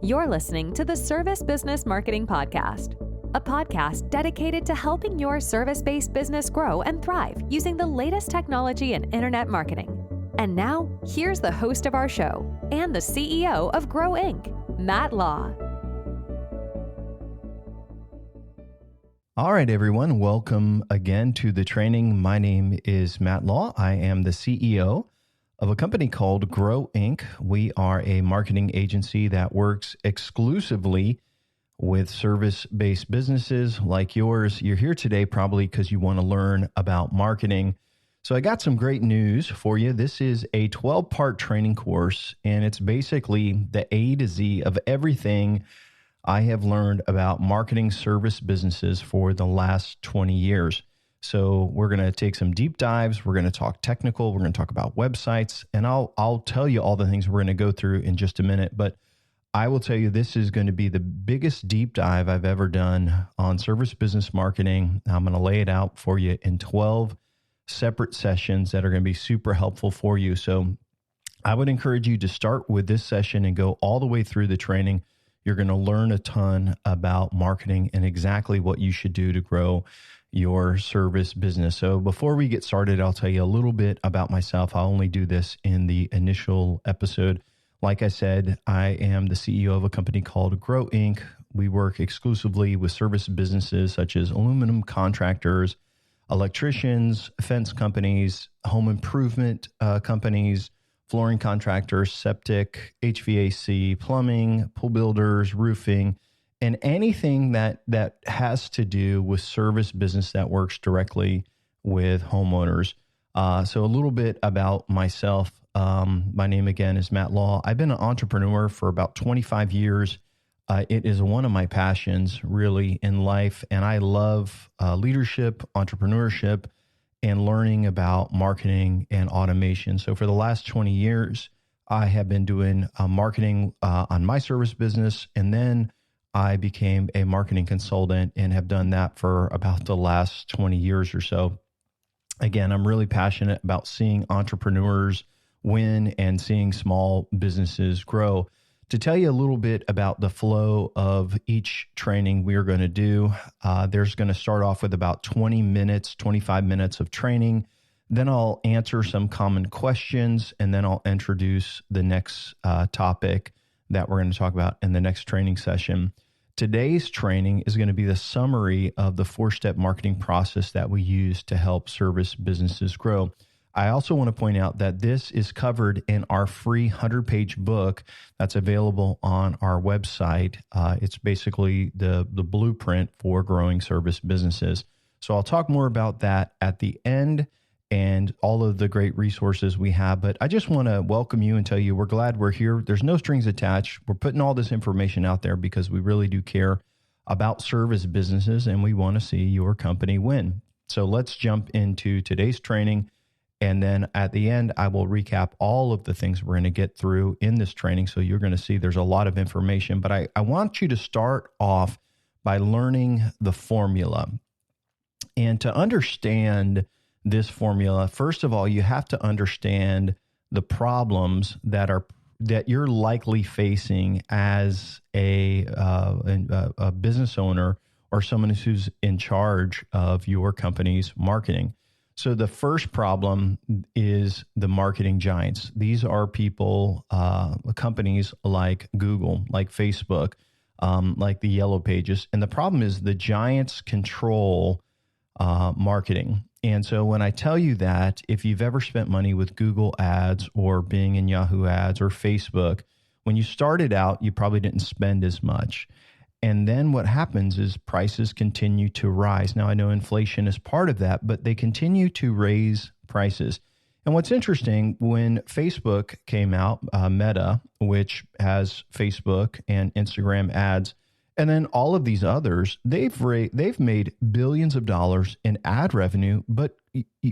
You're listening to the Service Business Marketing Podcast, a podcast dedicated to helping your service-based business grow and thrive using the latest technology in internet marketing. And now, here's the host of our show and the CEO of Gro.Inc., Matt Law. All right, everyone. Welcome again to the training. My name is Matt Law. I am the CEO of a company called Gro.Inc. We are a marketing agency that works exclusively with service-based businesses like yours. You're here today probably because you want to learn about marketing. So I got some great news for you. This is a 12-part training course, and it's basically the A to Z of everything I have learned about marketing service businesses for the last 20 years. So we're going to take some deep dives. We're going to talk technical. We're going to talk about websites, and I'll tell you all the things we're going to go through in just a minute. But I will tell you, this is going to be the biggest deep dive I've ever done on service business marketing. I'm going to lay it out for you in 12 separate sessions that are going to be super helpful for you. So I would encourage you to start with this session and go all the way through the training. You're going to learn a ton about marketing and exactly what you should do to grow your service business. So before we get started, I'll tell you a little bit about myself. I'll only do this in the initial episode. Like I said, I am the CEO of a company called Gro.Inc. We work exclusively with service businesses such as aluminum contractors, electricians, fence companies, home improvement companies, flooring contractors, septic, HVAC, plumbing, pool builders, roofing, and anything that has to do with service business that works directly with homeowners. So a little bit about myself. My name again is Matt Law. I've been an entrepreneur for about 25 years. It is one of my passions really in life. And I love leadership, entrepreneurship, and learning about marketing and automation. So for the last 20 years, I have been doing marketing on my service business. And then I became a marketing consultant and have done that for about the last 20 years or so. Again, I'm really passionate about seeing entrepreneurs win and seeing small businesses grow. To tell you a little bit about the flow of each training we are going to do, there's going to start off with about 20 minutes, 25 minutes of training. Then I'll answer some common questions, and then I'll introduce the next topic that we're going to talk about in the next training session. Today's training is going to be the summary of the 4-step marketing process that we use to help service businesses grow. I also want to point out that this is covered in our free 100-page book that's available on our website. It's basically the blueprint for growing service businesses. So I'll talk more about that at the end and all of the great resources we have. But I just want to welcome you and tell you we're glad we're here. There's no strings attached. We're putting all this information out there because we really do care about service businesses and we want to see your company win. So let's jump into today's training. And then at the end, I will recap all of the things we're going to get through in this training. So you're going to see there's a lot of information. But I want you to start off by learning the formula. And to understand this formula, first of all, you have to understand the problems that you're likely facing as a business owner or someone who's in charge of your company's marketing. So the first problem is the marketing giants. These are people, companies like Google, like Facebook, like the Yellow Pages. And the problem is the giants control marketing. And so when I tell you that, if you've ever spent money with Google ads or Bing and Yahoo ads or Facebook, when you started out, you probably didn't spend as much. And then what happens is prices continue to rise. Now, I know inflation is part of that, but they continue to raise prices. And what's interesting, when Facebook came out, Meta, which has Facebook and Instagram ads, and then all of these others, they've made billions of dollars in ad revenue. But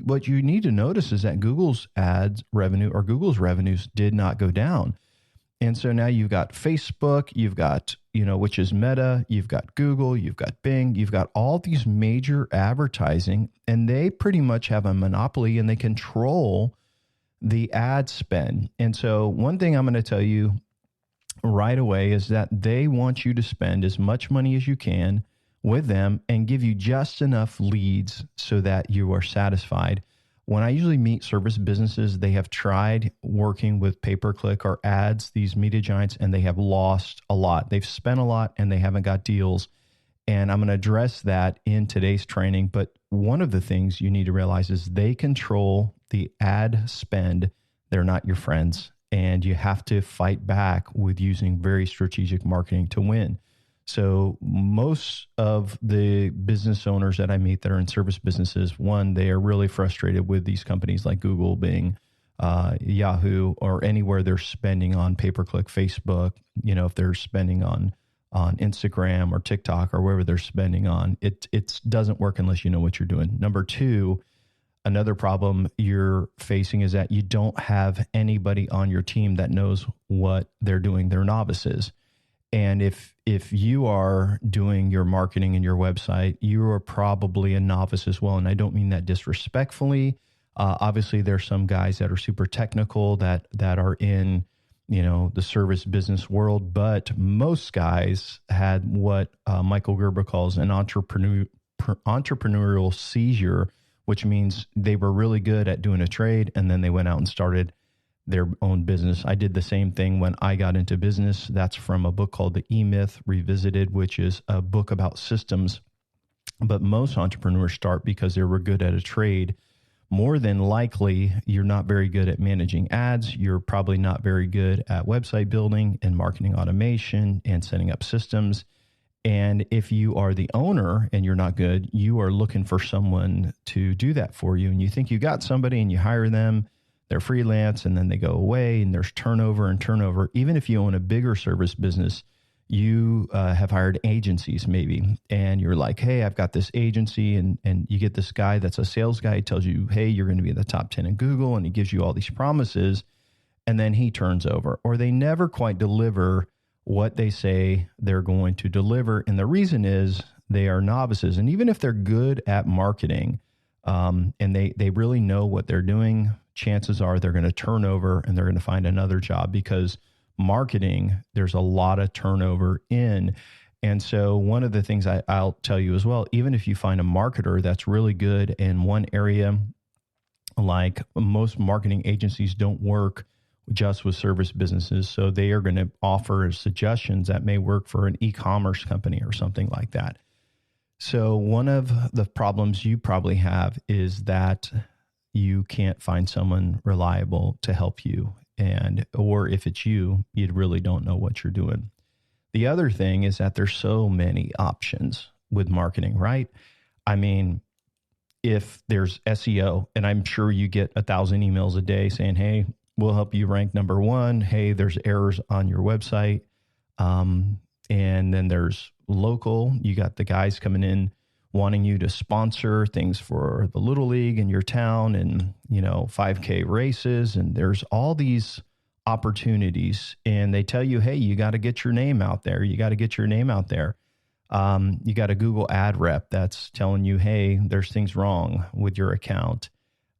what you need to notice is that Google's ads revenue or Google's revenues did not go down. And so now you've got Facebook, you've got, which is Meta, you've got Google, you've got Bing, you've got all these major advertising, and they pretty much have a monopoly and they control the ad spend. And so one thing I'm going to tell you right away is that they want you to spend as much money as you can with them and give you just enough leads so that you are satisfied. When I usually meet service businesses, they have tried working with pay-per-click or ads, these media giants, and they have lost a lot. They've spent a lot and they haven't got deals. And I'm going to address that in today's training. But one of the things you need to realize is they control the ad spend. They're not your friends. And you have to fight back with using very strategic marketing to win. So most of the business owners that I meet that are in service businesses, one, they are really frustrated with these companies like Google, Bing, Yahoo, or anywhere they're spending on pay-per-click, Facebook, if they're spending on Instagram or TikTok or wherever they're spending on, it doesn't work unless you know what you're doing. Number two, another problem you're facing is that you don't have anybody on your team that knows what they're doing. They're novices. And if you are doing your marketing and your website, you are probably a novice as well. And I don't mean that disrespectfully. Obviously, there's some guys that are super technical that are in the service business world, but most guys had what Michael Gerber calls an entrepreneurial seizure, which means they were really good at doing a trade and then they went out and started their own business. I did the same thing when I got into business. That's from a book called The E-Myth Revisited, which is a book about systems. But most entrepreneurs start because they were good at a trade. More than likely, you're not very good at managing ads. You're probably not very good at website building and marketing automation and setting up systems. And if you are the owner and you're not good, you are looking for someone to do that for you. And you think you got somebody and you hire them, they're freelance, and then they go away and there's turnover. Even if you own a bigger service business, you have hired agencies maybe, and you're like, hey, I've got this agency, and you get this guy that's a sales guy. He tells you, hey, you're going to be in the top 10 in Google, and he gives you all these promises, and then he turns over, or they never quite deliver what they say they're going to deliver. And the reason is they are novices. And even if they're good at marketing and they really know what they're doing, chances are they're going to turn over and they're going to find another job, because marketing, there's a lot of turnover in. And so one of the things I'll tell you as well, even if you find a marketer that's really good in one area, like most marketing agencies don't work just with service businesses. So they are going to offer suggestions that may work for an e-commerce company or something like that. So one of the problems you probably have is that you can't find someone reliable to help you. Or if it's you really don't know what you're doing. The other thing is that there's so many options with marketing, right? I mean, if there's SEO, and I'm sure you get 1,000 emails a day saying, hey, we'll help you rank number one. Hey, there's errors on your website. And then there's local. You got the guys coming in wanting you to sponsor things for the Little League in your town and, 5K races. And there's all these opportunities, and they tell you, hey, you got to get your name out there. You got to get your name out there. You got a Google ad rep that's telling you, hey, there's things wrong with your account.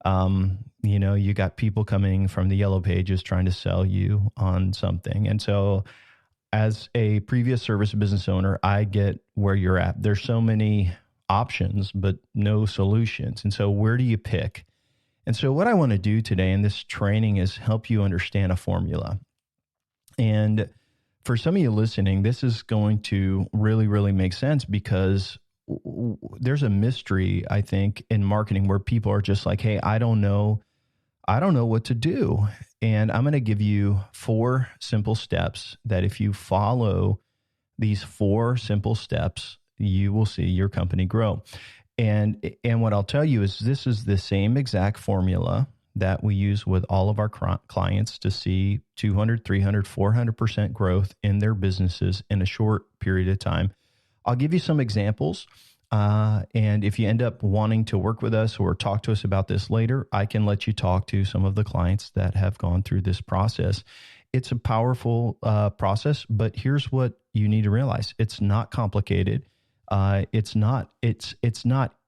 You got people coming from the yellow pages trying to sell you on something. And so as a previous service business owner, I get where you're at. There's so many options, but no solutions. And so where do you pick? And so what I want to do today in this training is help you understand a formula. And for some of you listening, this is going to really, really make sense, because there's a mystery, I think, in marketing where people are just like, hey, I don't know what to do. And I'm going to give you 4 simple steps that if you follow these 4 simple steps, you will see your company grow. And what I'll tell you is this is the same exact formula that we use with all of our clients to see 200, 300, 400% growth in their businesses in a short period of time. I'll give you some examples. And if you end up wanting to work with us or talk to us about this later, I can let you talk to some of the clients that have gone through this process. It's a powerful process, but here's what you need to realize. It's not complicated. It's not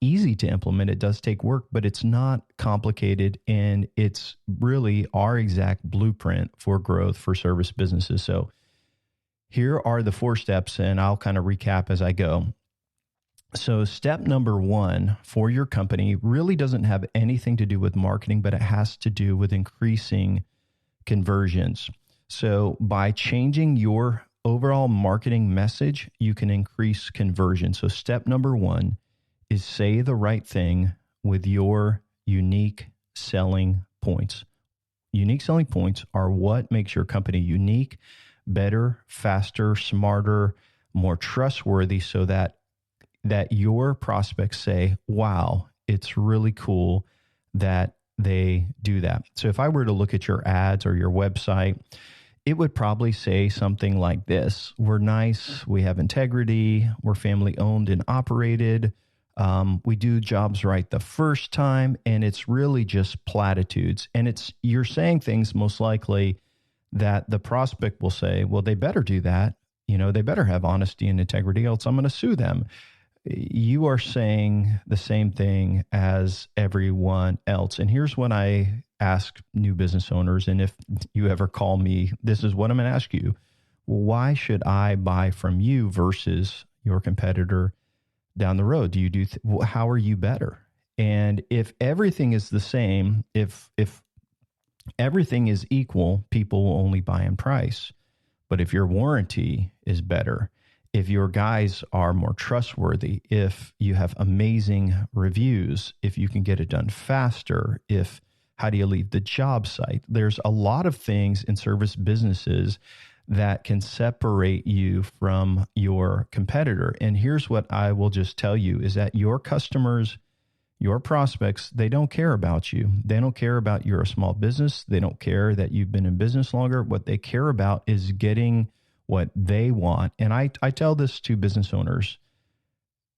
easy to implement. It does take work, but it's not complicated. And it's really our exact blueprint for growth for service businesses. So Here are the 4 steps, and I'll kind of recap as I go. So step number 1 for your company really doesn't have anything to do with marketing, but it has to do with increasing conversions. So by changing your overall marketing message, you can increase conversion. So step number 1 is say the right thing with your unique selling points. Unique selling points are what makes your company unique, better, faster, smarter, more trustworthy, so that your prospects say, wow, it's really cool that they do that. So if I were to look at your ads or your website, it would probably say something like this: we're nice, we have integrity, we're family owned and operated, we do jobs right the first time, and it's really just platitudes. And you're saying things most likely that the prospect will say, well, they better do that. They better have honesty and integrity, else I'm going to sue them. You are saying the same thing as everyone else. And here's what I ask new business owners. And if you ever call me, this is what I'm going to ask you. Well, why should I buy from you versus your competitor down the road? How are you better? And if everything is the same, if everything is equal, people will only buy in price. But if your warranty is better, if your guys are more trustworthy, if you have amazing reviews, if you can get it done faster, how do you leave the job site? There's a lot of things in service businesses that can separate you from your competitor. And here's what I will just tell you is that your customers, your prospects, they don't care about you. They don't care about you're a small business. They don't care that you've been in business longer. What they care about is getting what they want. And I tell this to business owners: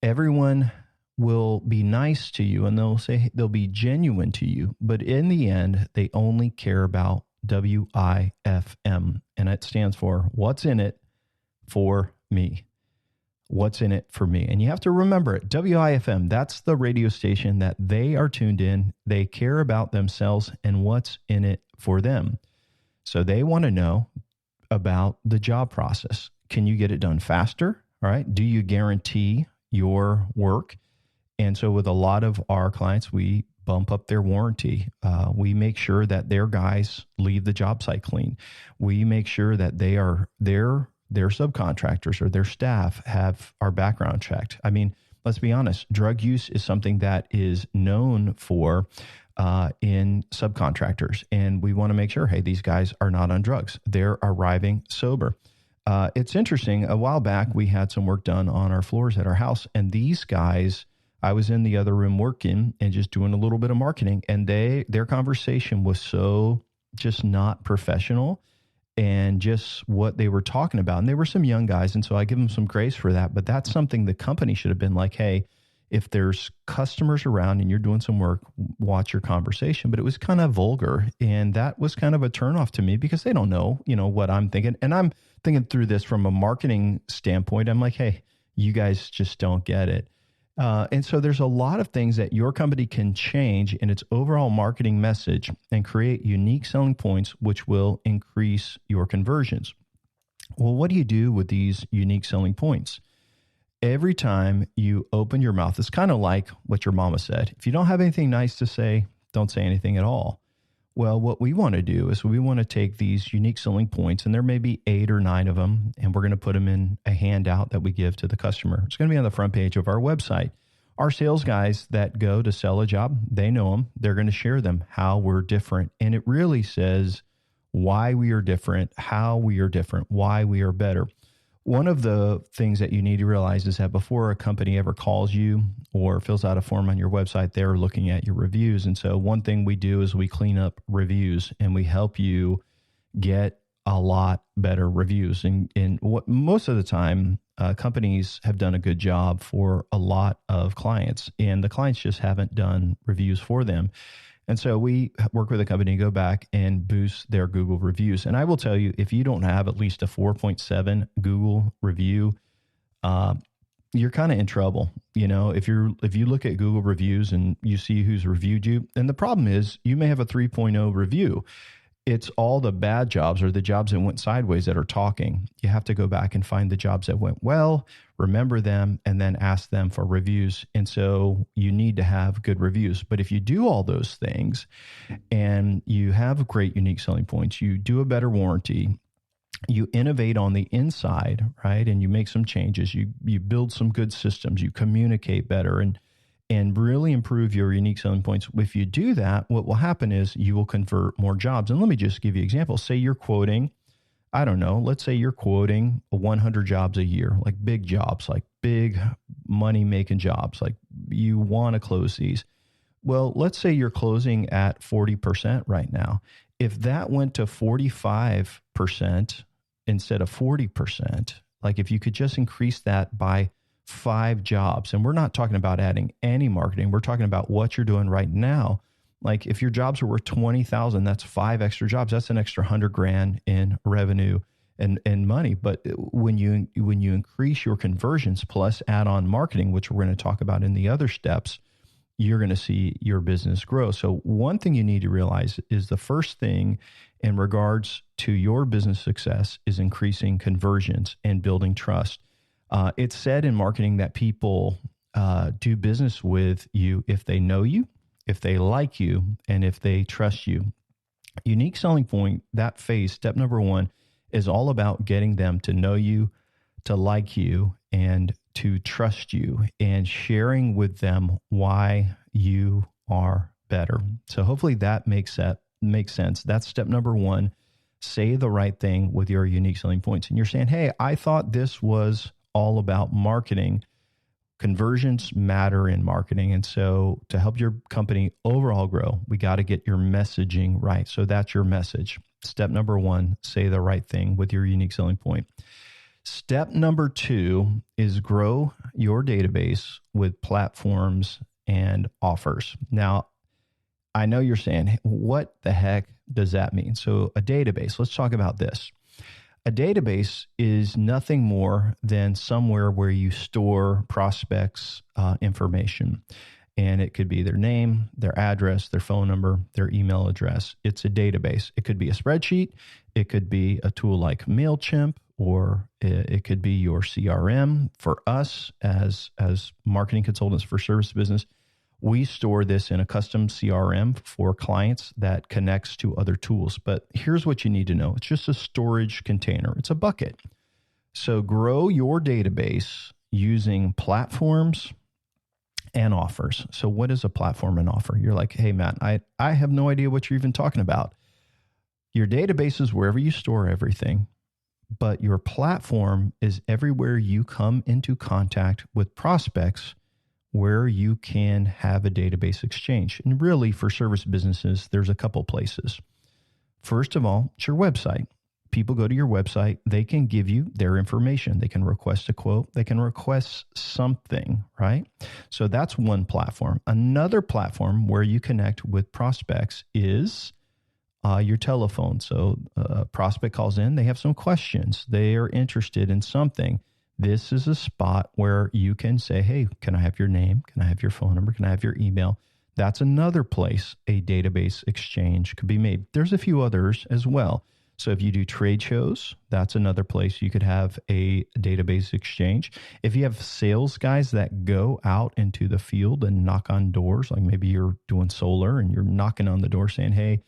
everyone will be nice to you and they'll be genuine to you, but in the end, they only care about WIFM, and it stands for what's in it for me. What's in it for me? And you have to remember it. WIFM, that's the radio station that they are tuned in. They care about themselves and what's in it for them. So they want to know about the job process. Can you get it done faster? All right. Do you guarantee your work? And so with a lot of our clients, we bump up their warranty. We make sure that their guys leave the job site clean. We make sure that their subcontractors or their staff have our background checked. I mean, let's be honest, drug use is something that is known for in subcontractors. And we want to make sure, hey, these guys are not on drugs. They're arriving sober. It's interesting. A while back, we had some work done on our floors at our house. And these guys, I was in the other room working and just doing a little bit of marketing. And their conversation was so just not professional and just what they were talking about. And they were some young guys. And so I give them some grace for that. But that's something the company should have been like, hey, if there's customers around and you're doing some work, watch your conversation. But it was kind of vulgar. And that was kind of a turnoff to me because they don't know, what I'm thinking. And I'm thinking through this from a marketing standpoint. I'm like, hey, you guys just don't get it. And so there's a lot of things that your company can change in its overall marketing message and create unique selling points, which will increase your conversions. Well, what do you do with these unique selling points? Every time you open your mouth, it's kind of like what your mama said. If you don't have anything nice to say, don't say anything at all. Well, what we want to do is we want to take these unique selling points, and there may be 8 or 9 of them, and we're going to put them in a handout that we give to the customer. It's going to be on the front page of our website. Our sales guys that go to sell a job, they know them. They're going to share them, how we're different. And it really says why we are different, how we are different, why we are better. One of the things that you need to realize is that before a company ever calls you or fills out a form on your website, they're looking at your reviews. And so one thing we do is we clean up reviews and we help you get a lot better reviews. And what most of the time, companies have done a good job for a lot of clients, and the clients just haven't done reviews for them. And so we work with a company to go back and boost their Google reviews. And I will tell you, if you don't have at least a 4.7 Google review, you're kind of in trouble. If you look at Google reviews and you see who's reviewed you, and the problem is you may have a 3.0 review. It's all the bad jobs or the jobs that went sideways that are talking. You have to go back and find the jobs that went well, remember them, and then ask them for reviews. And so you need to have good reviews. But if you do all those things and you have great unique selling points, you do a better warranty, you innovate on the inside, right? And you make some changes, you build some good systems, you communicate better, and really improve your unique selling points. If you do that, what will happen is you will convert more jobs. And let me just give you an example. Say you're quoting, I don't know, let's say you're quoting 100 jobs a year, like big jobs, like big money making jobs, like you want to close these. Well, let's say you're closing at 40% right now. If that went to 45% instead of 40%, like if you could just increase that by 5 jobs, and we're not talking about adding any marketing, we're talking about what you're doing right now. Like if your jobs are worth 20,000, that's 5 extra jobs. That's an extra 100 grand in revenue and money. But when you increase your conversions plus add on marketing, which we're going to talk about in the other steps, you're going to see your business grow. So one thing you need to realize is the first thing in regards to your business success is increasing conversions and building trust. It's said in marketing that people do business with you if they know you, if they like you, and if they trust you. Unique selling point, that phase, step number 1, is all about getting them to know you, to like you, and to trust you, and sharing with them why you are better. So hopefully that makes sense. That's step number 1. Say the right thing with your unique selling points. And you're saying, hey, I thought this was all about marketing. Conversions matter in marketing. And so to help your company overall grow, we got to get your messaging right. So that's your message. Step number 1, say the right thing with your unique selling point. Step number 2 is grow your database with platforms and offers. Now, I know you're saying, what the heck does that mean? So a database, let's talk about this. A database is nothing more than somewhere where you store prospects' information. And it could be their name, their address, their phone number, their email address. It's a database. It could be a spreadsheet. It could be a tool like MailChimp, or it could be your CRM. For us as marketing consultants for service business, we store this in a custom CRM for clients that connects to other tools. But here's what you need to know. It's just a storage container. It's a bucket. So grow your database using platforms and offers. So what is a platform and offer? You're like, hey, Matt, I have no idea what you're even talking about. Your database is wherever you store everything, but your platform is everywhere you come into contact with prospects where you can have a database exchange. And really for service businesses, there's a couple places. First of all, it's your website. People go to your website, they can give you their information. They can request a quote. They can request something, right? So that's one platform. Another platform where you connect with prospects is your telephone. So a prospect calls in, they have some questions. They are interested in something. This is a spot where you can say, hey, can I have your name? Can I have your phone number? Can I have your email? That's another place a database exchange could be made. There's a few others as well. So if you do trade shows, that's another place you could have a database exchange. If you have sales guys that go out into the field and knock on doors, like maybe you're doing solar and you're knocking on the door saying, hey,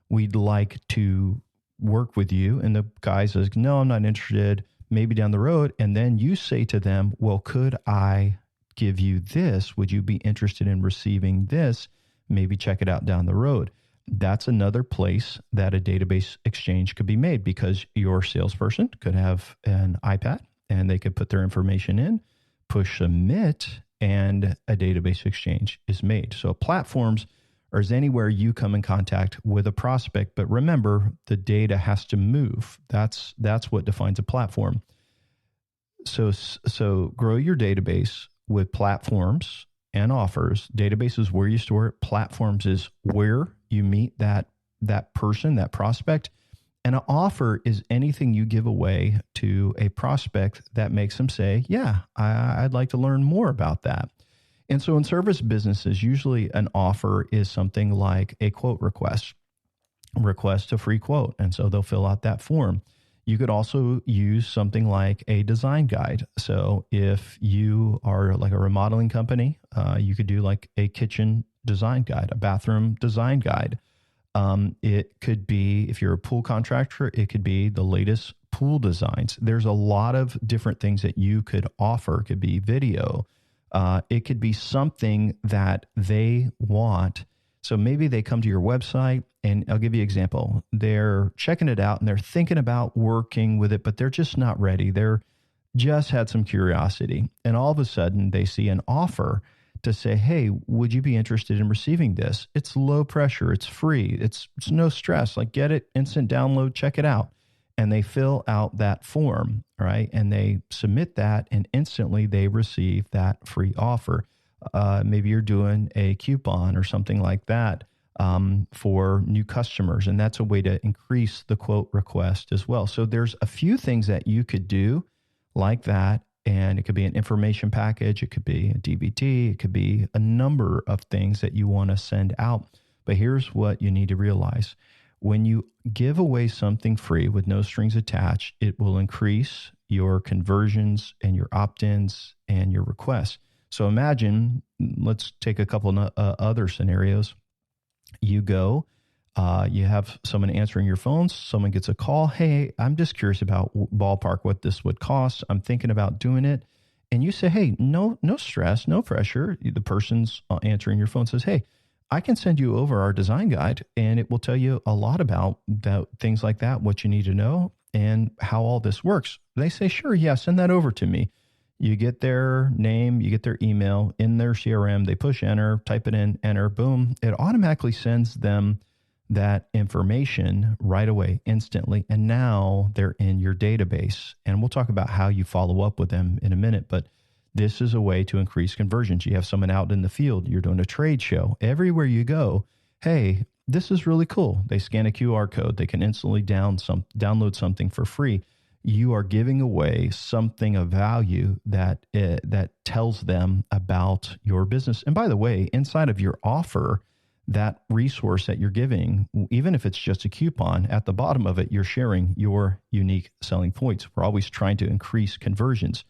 we'd like to work with you. And the guy says, no, I'm not interested, maybe down the road. And then you say to them, well, could I give you this? Would you be interested in receiving this? Maybe check it out down the road. That's another place that a database exchange could be made, because your salesperson could have an iPad and they could put their information in, push submit, and a database exchange is made. So platforms are anywhere you come in contact with a prospect. But remember, the data has to move. That's what defines a platform. So grow your database with platforms and offers. Database is where you store it. Platforms is where you meet that person, that prospect. And an offer is anything you give away to a prospect that makes them say, yeah, I'd like to learn more about that. And so in service businesses, usually an offer is something like a quote request. request a free quote. And so they'll fill out that form. You could also use something like a design guide. So if you are like a remodeling company, you could do like a kitchen design guide, a bathroom design guide. It could be, if you're a pool contractor, it could be the latest pool designs. There's a lot of different things that you could offer. It could be video. It could be something that they want. So maybe they come to your website, and I'll give you an example. They're checking it out and they're thinking about working with it, but they're just not ready. They're just had some curiosity. And all of a sudden they see an offer to say, hey, would you be interested in receiving this? It's low pressure. It's free. It's no stress. Like, get it, instant download, check it out. And they fill out that form, right? And they submit that, and instantly they receive that free offer. Maybe you're doing a coupon or something like that for new customers, and that's a way to increase the quote request as well. So there's a few things that you could do like that, and it could be an information package, it could be a DVD, it could be a number of things that you want to send out. But here's what you need to realize. When you give away something free with no strings attached, it will increase your conversions and your opt-ins and your requests. So imagine, let's take a couple other scenarios. You go, you have someone answering your phone, someone gets a call. Hey, I'm just curious about ballpark what this would cost. I'm thinking about doing it. And you say, hey, no stress, no pressure. The person's answering your phone says, hey, I can send you over our design guide, and it will tell you a lot about things like that, what you need to know and how all this works. They say, sure, yeah, send that over to me. You get their name, you get their email in their CRM, they push enter, type it in, enter, boom. It automatically sends them that information right away, instantly. And now they're in your database. And we'll talk about how you follow up with them in a minute, but this is a way to increase conversions. You have someone out in the field, you're doing a trade show. Everywhere you go, hey, this is really cool. They scan a QR code. They can instantly download something for free. You are giving away something of value that tells them about your business. And by the way, inside of your offer, that resource that you're giving, even if it's just a coupon, at the bottom of it, you're sharing your unique selling points. We're always trying to increase conversions.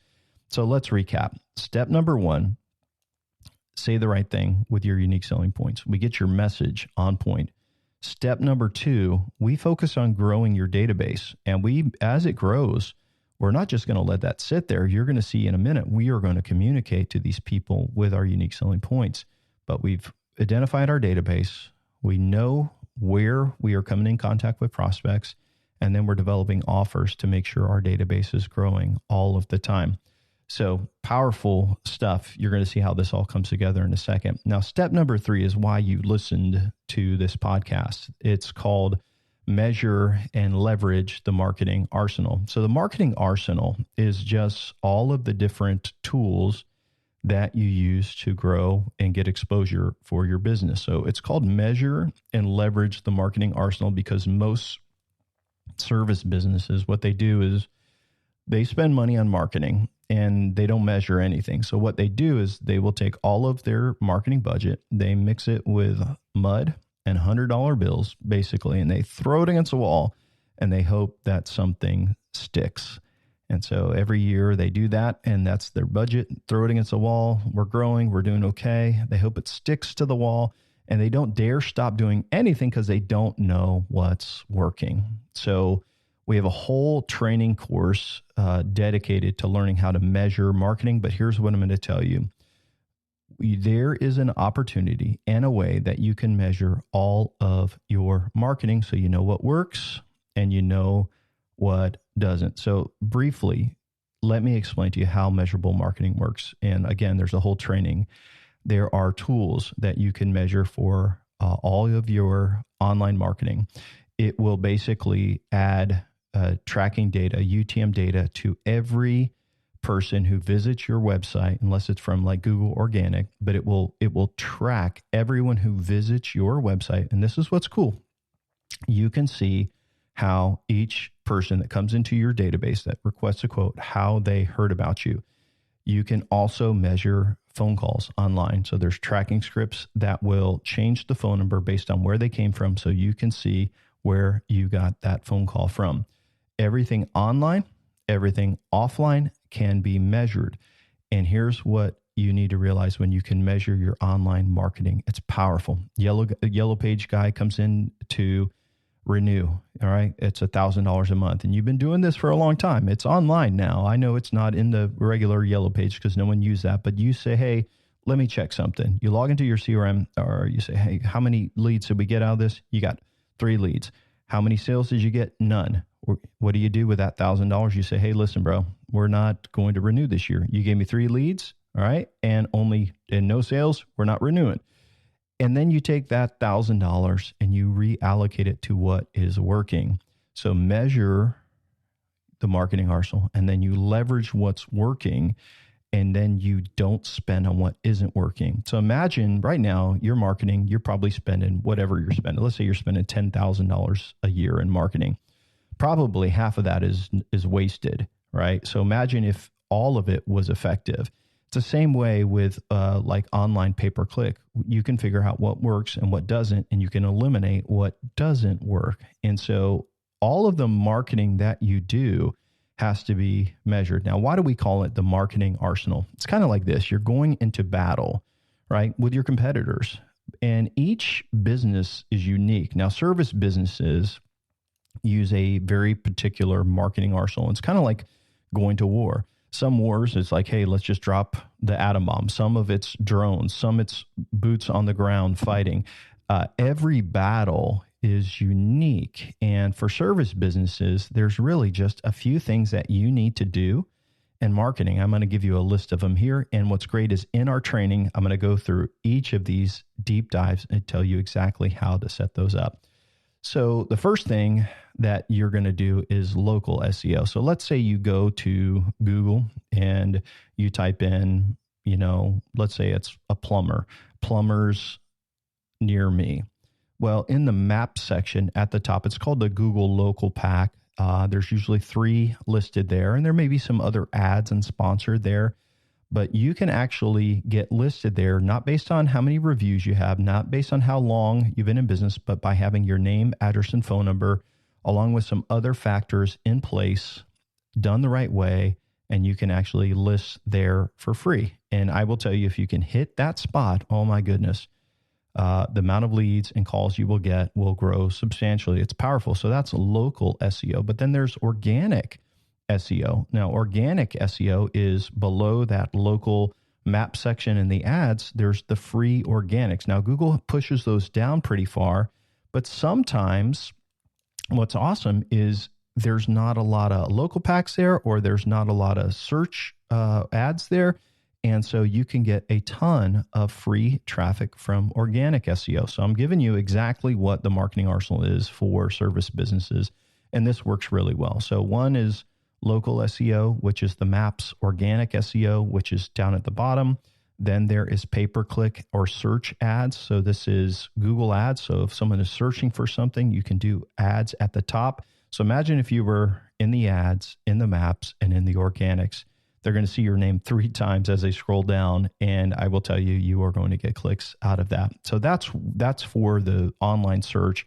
So let's recap. Step number 1, say the right thing with your unique selling points. We get your message on point. Step number 2, we focus on growing your database. And as it grows, we're not just going to let that sit there. You're going to see in a minute, we are going to communicate to these people with our unique selling points. But we've identified our database. We know where we are coming in contact with prospects. And then we're developing offers to make sure our database is growing all of the time. So powerful stuff. You're going to see how this all comes together in a second. Now, step number 3 is why you listened to this podcast. It's called Measure and Leverage the Marketing Arsenal. So the marketing arsenal is just all of the different tools that you use to grow and get exposure for your business. So it's called Measure and Leverage the Marketing Arsenal because most service businesses, what they do is they spend money on marketing and they don't measure anything. So what they do is they will take all of their marketing budget, they mix it with mud and $100 bills, basically, and they throw it against a wall and they hope that something sticks. And so every year they do that, and that's their budget. Throw it against the wall. We're growing. We're doing okay. They hope it sticks to the wall, and they don't dare stop doing anything because they don't know what's working. So we have a whole training course dedicated to learning how to measure marketing. But here's what I'm going to tell you. There is an opportunity and a way that you can measure all of your marketing so you know what works and you know what doesn't. So briefly, let me explain to you how measurable marketing works. And again, there's a whole training. There are tools that you can measure for all of your online marketing. It will basically add tracking data, UTM data, to every person who visits your website, unless it's from like Google Organic, but it will track everyone who visits your website. And this is what's cool. You can see how each person that comes into your database that requests a quote, how they heard about you. You can also measure phone calls online. So there's tracking scripts that will change the phone number based on where they came from. So you can see where you got that phone call from. Everything online, everything offline can be measured. And here's what you need to realize when you can measure your online marketing. It's powerful. Yellow Page guy comes in to renew. All right. It's $1,000 a month. And you've been doing this for a long time. It's online now. I know it's not in the regular Yellow Page because no one used that, but you say, hey, let me check something. You log into your CRM or you say, hey, how many leads did we get out of this? You got 3 leads. How many sales did you get? None. What do you do with that $1,000? You say, hey, listen, bro, we're not going to renew this year. You gave me 3 leads. All right. And no sales. We're not renewing. And then you take that $1,000 and you reallocate it to what is working. So measure the marketing arsenal and then you leverage what's working and then you don't spend on what isn't working. So imagine right now you're marketing, you're probably spending whatever you're spending. Let's say you're spending $10,000 a year in marketing. Probably half of that is wasted, right? So imagine if all of it was effective. It's the same way with like online pay-per-click. You can figure out what works and what doesn't, and you can eliminate what doesn't work. And so all of the marketing that you do has to be measured. Now, why do we call it the marketing arsenal? It's kind of like this. You're going into battle, right, with your competitors. And each business is unique. Now, service businesses use a very particular marketing arsenal. It's kind of like going to war. Some wars, it's like, hey, let's just drop the atom bomb. Some of it's drones. Some it's boots on the ground fighting. Every battle is unique. And for service businesses, there's really just a few things that you need to do in marketing. I'm going to give you a list of them here. And what's great is in our training, I'm going to go through each of these deep dives and tell you exactly how to set those up. So the first thing that you're going to do is local SEO. So let's say you go to Google and you type in, let's say it's a plumbers near me. Well, in the map section at the top, it's called the Google Local Pack. There's usually 3 listed there, and there may be some other ads and sponsored there. But you can actually get listed there, not based on how many reviews you have, not based on how long you've been in business, but by having your name, address, and phone number, along with some other factors in place, done the right way, and you can actually list there for free. And I will tell you, if you can hit that spot, oh my goodness, the amount of leads and calls you will get will grow substantially. It's powerful. So that's local SEO. But then there's organic SEO. Now, organic SEO is below that local map section in the ads. There's the free organics. Now, Google pushes those down pretty far, but sometimes what's awesome is there's not a lot of local packs there, or there's not a lot of search ads there. And so you can get a ton of free traffic from organic SEO. So I'm giving you exactly what the marketing arsenal is for service businesses. And this works really well. So one is local SEO, which is the maps, organic SEO, which is down at the bottom. Then there is pay-per-click or search ads. So this is Google ads. So if someone is searching for something, you can do ads at the top. So imagine if you were in the ads, in the maps, and in the organics. They're going to see your name 3 times as they scroll down. And I will tell you, you are going to get clicks out of that. So that's for the online search.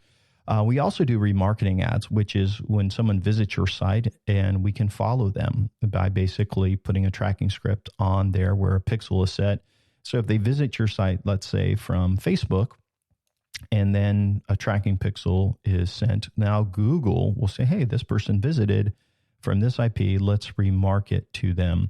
We also do remarketing ads, which is when someone visits your site and we can follow them by basically putting a tracking script on there where a pixel is set. So if they visit your site, let's say from Facebook, and then a tracking pixel is sent, now Google will say, hey, this person visited from this IP, let's remarket to them.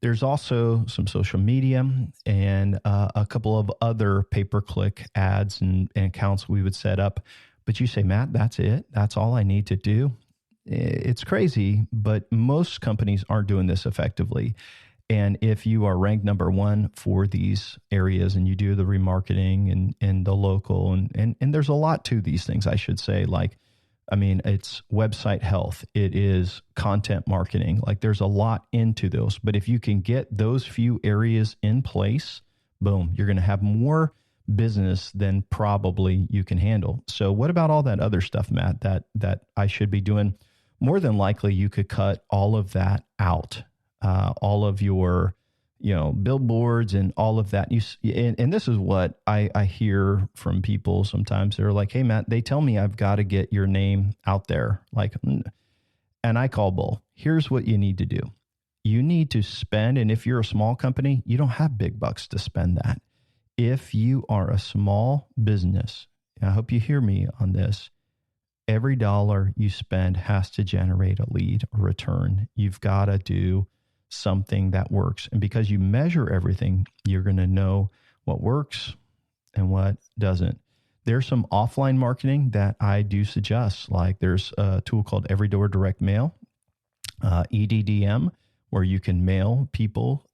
There's also some social media and a couple of other pay-per-click ads and accounts we would set up. But you say, Matt, that's it? That's all I need to do? It's crazy, but most companies aren't doing this effectively. And if you are ranked number 1 for these areas and you do the remarketing and the local, and there's a lot to these things, I should say, it's website health. It is content marketing. There's a lot into those. But if you can get those few areas in place, boom, you're going to have more business than probably you can handle. So what about all that other stuff, Matt, that I should be doing? More than likely, you could cut all of that out. All of your billboards and all of that. And this is what I hear from people sometimes. They're like, hey, Matt, they tell me I've got to get your name out there. And I call bull. Here's what you need to do. You need to spend, and if you're a small company, you don't have big bucks to spend that. If you are a small business, I hope you hear me on this, every dollar you spend has to generate a lead or return. You've got to do something that works. And because you measure everything, you're going to know what works and what doesn't. There's some offline marketing that I do suggest. Like there's a tool called Every Door Direct Mail, EDDM, where you can mail people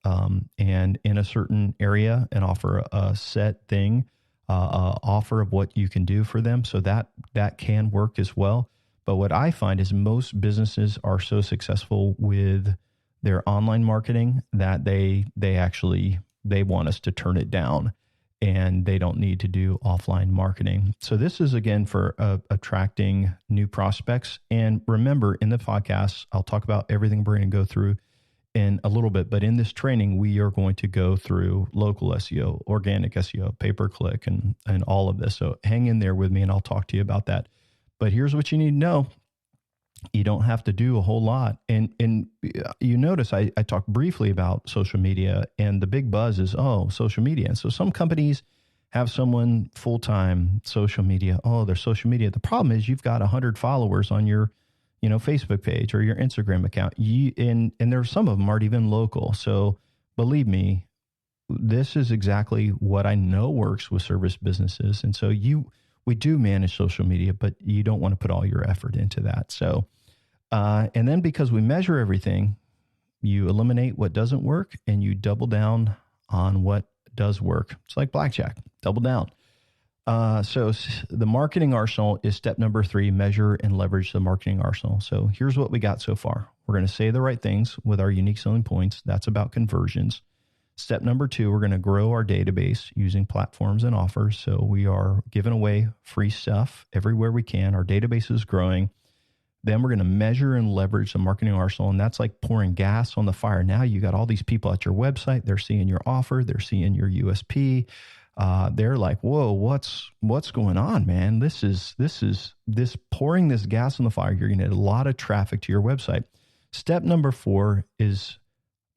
and in a certain area and offer a set thing, offer of what you can do for them. So that can work as well. But what I find is most businesses are so successful with their online marketing that they want us to turn it down, and they don't need to do offline marketing. So this is, again, for attracting new prospects. And remember, in the podcast, I'll talk about everything we're going to go through in a little bit. But in this training, we are going to go through local SEO, organic SEO, pay-per-click, and all of this. So hang in there with me, and I'll talk to you about that. But here's what you need to know. You don't have to do a whole lot. And you notice I talked briefly about social media, and the big buzz is, social media. And so some companies have someone full-time social media. Their social media. The problem is you've got 100 followers on your Facebook page or your Instagram account. And there some of them aren't even local. So believe me, this is exactly what I know works with service businesses. And so we do manage social media, but you don't want to put all your effort into that. So, and then because we measure everything, you eliminate what doesn't work and you double down on what does work. It's like blackjack, double down. So the marketing arsenal is step number 3, measure and leverage the marketing arsenal. So here's what we got so far. We're going to say the right things with our unique selling points. That's about conversions. Step number 2, we're going to grow our database using platforms and offers. So we are giving away free stuff everywhere we can. Our database is growing. Then we're going to measure and leverage the marketing arsenal. And that's like pouring gas on the fire. Now you got all these people at your website. They're seeing your offer. They're seeing your USP. They're like, whoa, what's going on, man? This pouring this gas on the fire. You're going to get a lot of traffic to your website. Step number 4 is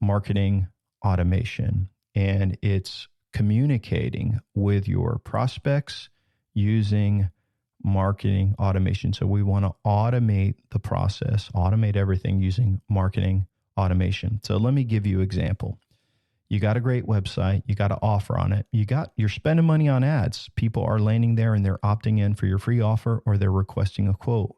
marketing automation, and it's communicating with your prospects using marketing automation. So we want to automate the process, automate everything using marketing automation. So let me give you an example. You got a great website, you got an offer on it, you're spending money on ads. People are landing there and they're opting in for your free offer or they're requesting a quote.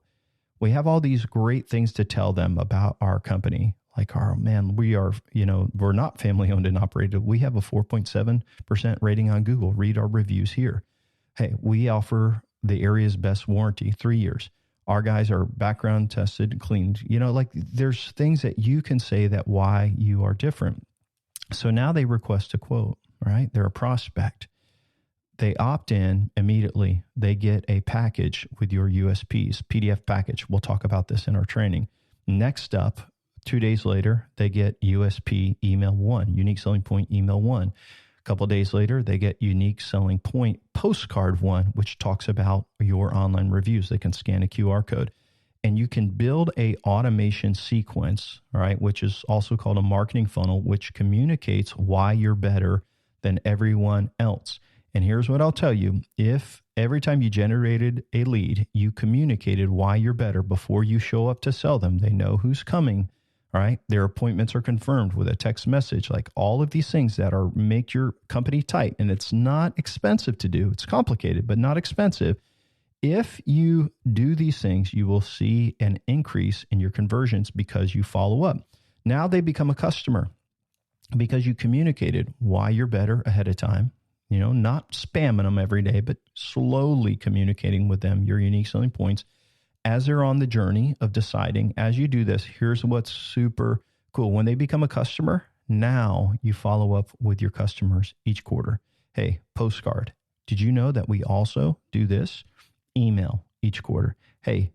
We have all these great things to tell them about our company. Like, we're not family owned and operated. We have a 4.7% rating on Google. Read our reviews here. Hey, we offer the area's best warranty, 3 years. Our guys are background tested and cleaned. There's things that you can say that why you are different. So now they request a quote, right? They're a prospect. They opt in immediately. They get a package with your USPs, PDF package. We'll talk about this in our training. Next up, 2 days later, they get USP email 1, unique selling point email 1. A couple of days later, they get unique selling point postcard 1, which talks about your online reviews. They can scan a QR code. And you can build a automation sequence, all right, which is also called a marketing funnel, which communicates why you're better than everyone else. And here's what I'll tell you. If every time you generated a lead, you communicated why you're better before you show up to sell them, they know who's coming, all right? Their appointments are confirmed with a text message, like all of these things that make your company tight. And it's not expensive to do. It's complicated, but not expensive. If you do these things, you will see an increase in your conversions because you follow up. Now they become a customer because you communicated why you're better ahead of time, not spamming them every day, but slowly communicating with them your unique selling points as they're on the journey of deciding. As you do this, here's what's super cool. When they become a customer, now you follow up with your customers each quarter. Hey, postcard. Did you know that we also do this? Email each quarter. Hey,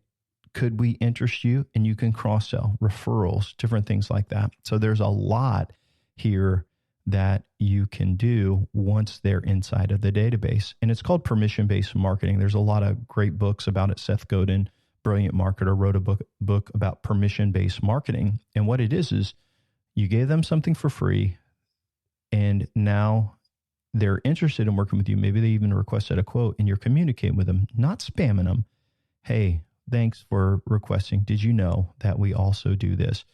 could we interest you? And you can cross-sell, referrals, different things like that. So there's a lot here that you can do once they're inside of the database. And it's called permission-based marketing. There's a lot of great books about it. Seth Godin, brilliant marketer, wrote a book about permission-based marketing. And what it is you gave them something for free, and now they're interested in working with you. Maybe they even requested a quote, and you're communicating with them, not spamming them. Hey, thanks for requesting. Did you know that we also do this?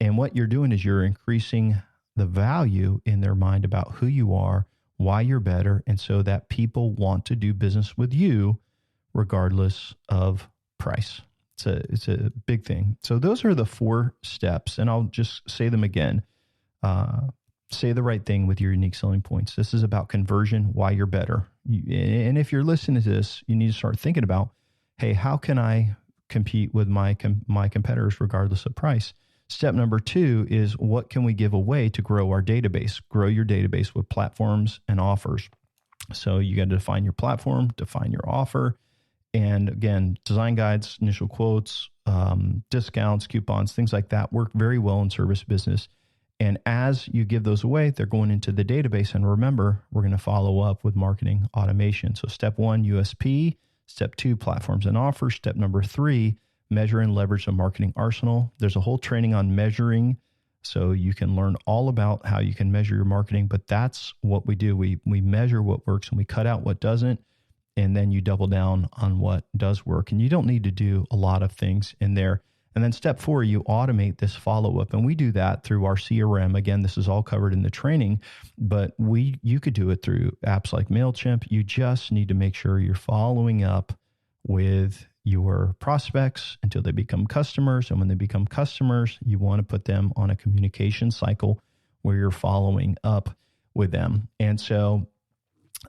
And what you're doing is you're increasing the value in their mind about who you are, why you're better, and so that people want to do business with you regardless of price. It's a big thing. So those are the 4 steps, and I'll just say them again. Say the right thing with your unique selling points. This is about conversion, why you're better. And if you're listening to this, you need to start thinking about, hey, how can I compete with my competitors regardless of price? Step number 2 is, what can we give away to grow our database? Grow your database with platforms and offers. So you got to define your platform, define your offer. And again, design guides, initial quotes, discounts, coupons, things like that work very well in service business. And as you give those away, they're going into the database. And remember, we're going to follow up with marketing automation. So step 1, USP. Step 2, platforms and offers. Step number 3, measure and leverage the marketing arsenal. There's a whole training on measuring, so you can learn all about how you can measure your marketing. But that's what we do. We measure what works and we cut out what doesn't, and then you double down on what does work. And you don't need to do a lot of things in there. And then step 4, you automate this follow-up. And we do that through our CRM. Again, this is all covered in the training, but you could do it through apps like MailChimp. You just need to make sure you're following up with your prospects until they become customers. And when they become customers, you want to put them on a communication cycle where you're following up with them. And so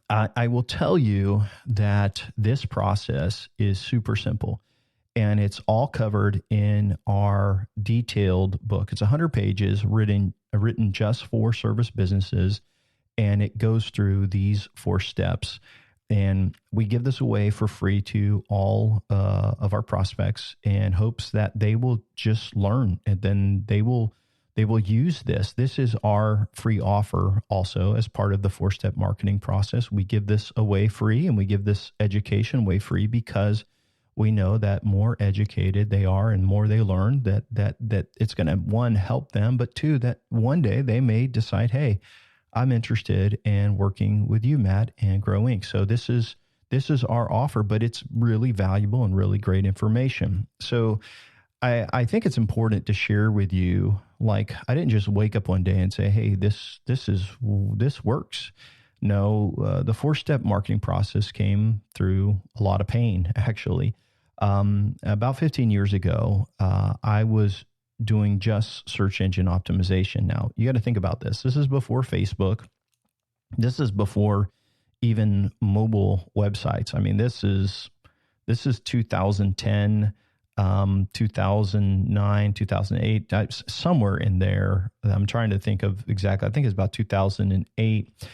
I will tell you that this process is super simple. And it's all covered in our detailed book. It's 100 pages written just for service businesses. And it goes through these 4 steps. And we give this away for free to all of our prospects in hopes that they will just learn, and then they will use this. This is our free offer also as part of the 4-step marketing process. We give this away free, and we give this education away free because we know that more educated they are and more they learn, that it's going to, 1, help them, but 2, that one day they may decide, hey, I'm interested in working with you, Matt, and Gro.Inc. So this is our offer, but it's really valuable and really great information. So I think it's important to share with you, like, I didn't just wake up one day and say, hey, this works. No, the 4-step marketing process came through a lot of pain, actually. About 15 years ago, I was doing just search engine optimization. Now, you got to think about this. This is before Facebook. This is before even mobile websites. I mean, this is 2010, 2009, 2008, somewhere in there. I'm trying to think of exactly. I think it's about 2008.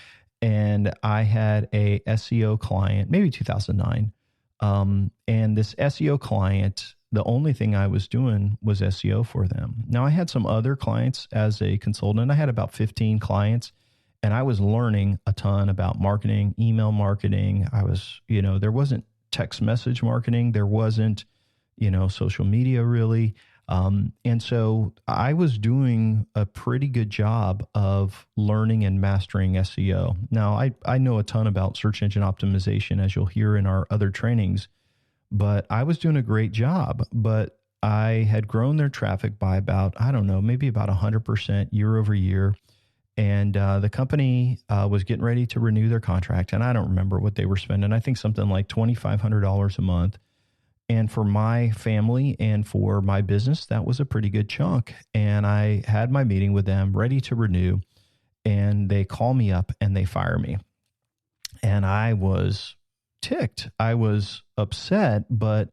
And I had a SEO client, maybe 2009. And this SEO client, the only thing I was doing was SEO for them. Now, I had some other clients as a consultant. I had about 15 clients, and I was learning a ton about marketing, email marketing. I was, there wasn't text message marketing. There wasn't, social media really. And so I was doing a pretty good job of learning and mastering SEO. Now, I know a ton about search engine optimization, as you'll hear in our other trainings, but I was doing a great job. But I had grown their traffic by about, maybe about 100% year over year. And the company was getting ready to renew their contract. And I don't remember what they were spending. I think something like $2,500 a month. And for my family and for my business, that was a pretty good chunk. And I had my meeting with them, ready to renew. And they call me up and they fire me. And I was ticked. I was upset, but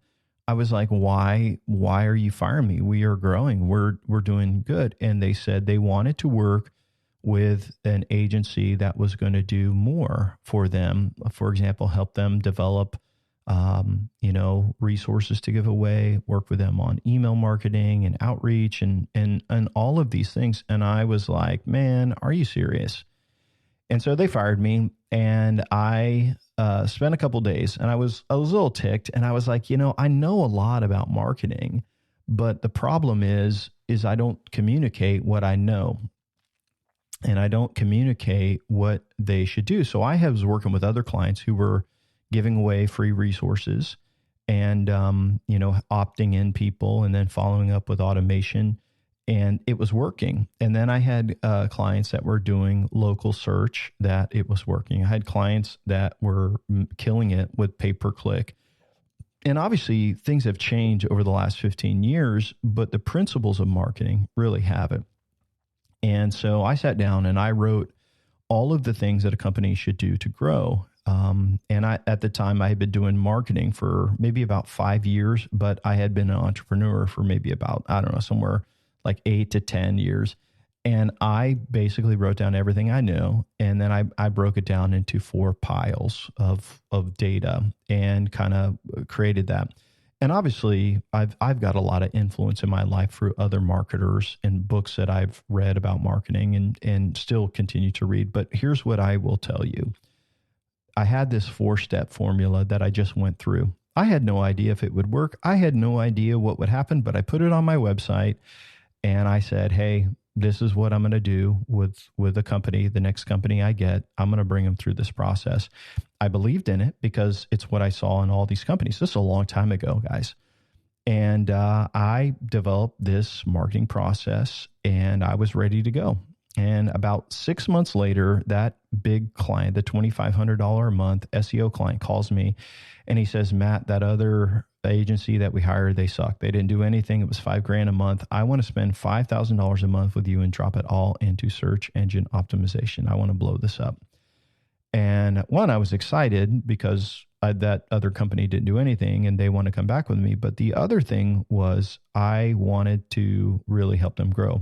I was like, why are you firing me? We are growing. We're doing good. And they said they wanted to work with an agency that was going to do more for them. For example, help them develop resources to give away, work with them on email marketing and outreach and all of these things. And I was like, man, are you serious? And so they fired me, and I spent a couple days, and I was a little ticked, and I was like, I know a lot about marketing, but the problem is I don't communicate what I know, and I don't communicate what they should do. So I was working with other clients who were giving away free resources and, opting in people and then following up with automation. And it was working. And then I had clients that were doing local search that it was working. I had clients that were killing it with pay-per-click. And obviously things have changed over the last 15 years, but the principles of marketing really haven't. And so I sat down and I wrote all of the things that a company should do to grow. And at the time, I had been doing marketing for maybe about 5 years, but I had been an entrepreneur for maybe about, somewhere like 8 to 10 years. And I basically wrote down everything I knew. And then I broke it down into 4 piles of data and kind of created that. And obviously, I've got a lot of influence in my life through other marketers and books that I've read about marketing and still continue to read. But here's what I will tell you. I had this 4-step formula that I just went through. I had no idea if it would work. I had no idea what would happen, but I put it on my website and I said, hey, this is what I'm going to do with a company. The next company I get, I'm going to bring them through this process. I believed in it because it's what I saw in all these companies. This is a long time ago, guys. And I developed this marketing process and I was ready to go. And about 6 months later, that big client, the $2,500 a month SEO client, calls me and he says, Matt, that other agency that we hired, they sucked. They didn't do anything. It was $5,000 a month. I want to spend $5,000 a month with you and drop it all into search engine optimization. I want to blow this up. And one, I was excited because that other company didn't do anything and they want to come back with me. But the other thing was I wanted to really help them grow.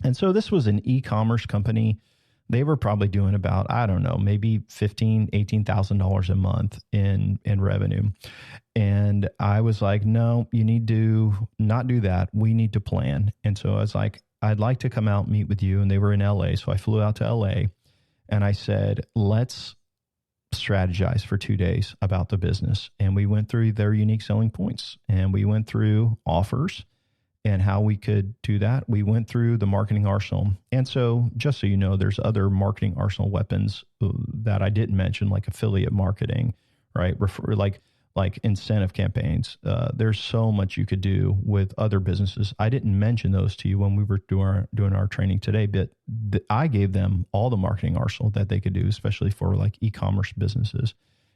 And so this was an e-commerce company. They were probably doing about, maybe $15,000, $18,000 a month in revenue. And I was like, no, you need to not do that. We need to plan. And so I was like, I'd like to come out and meet with you. And they were in LA. So I flew out to LA and I said, let's strategize for 2 days about the business. And we went through their unique selling points and we went through offers and how we could do that. We went through the marketing arsenal. And so just so you know, there's other marketing arsenal weapons that I didn't mention, like affiliate marketing, right? Like incentive campaigns. There's so much you could do with other businesses. I didn't mention those to you when we were doing our training today, but I gave them all the marketing arsenal that they could do, especially for like e-commerce businesses,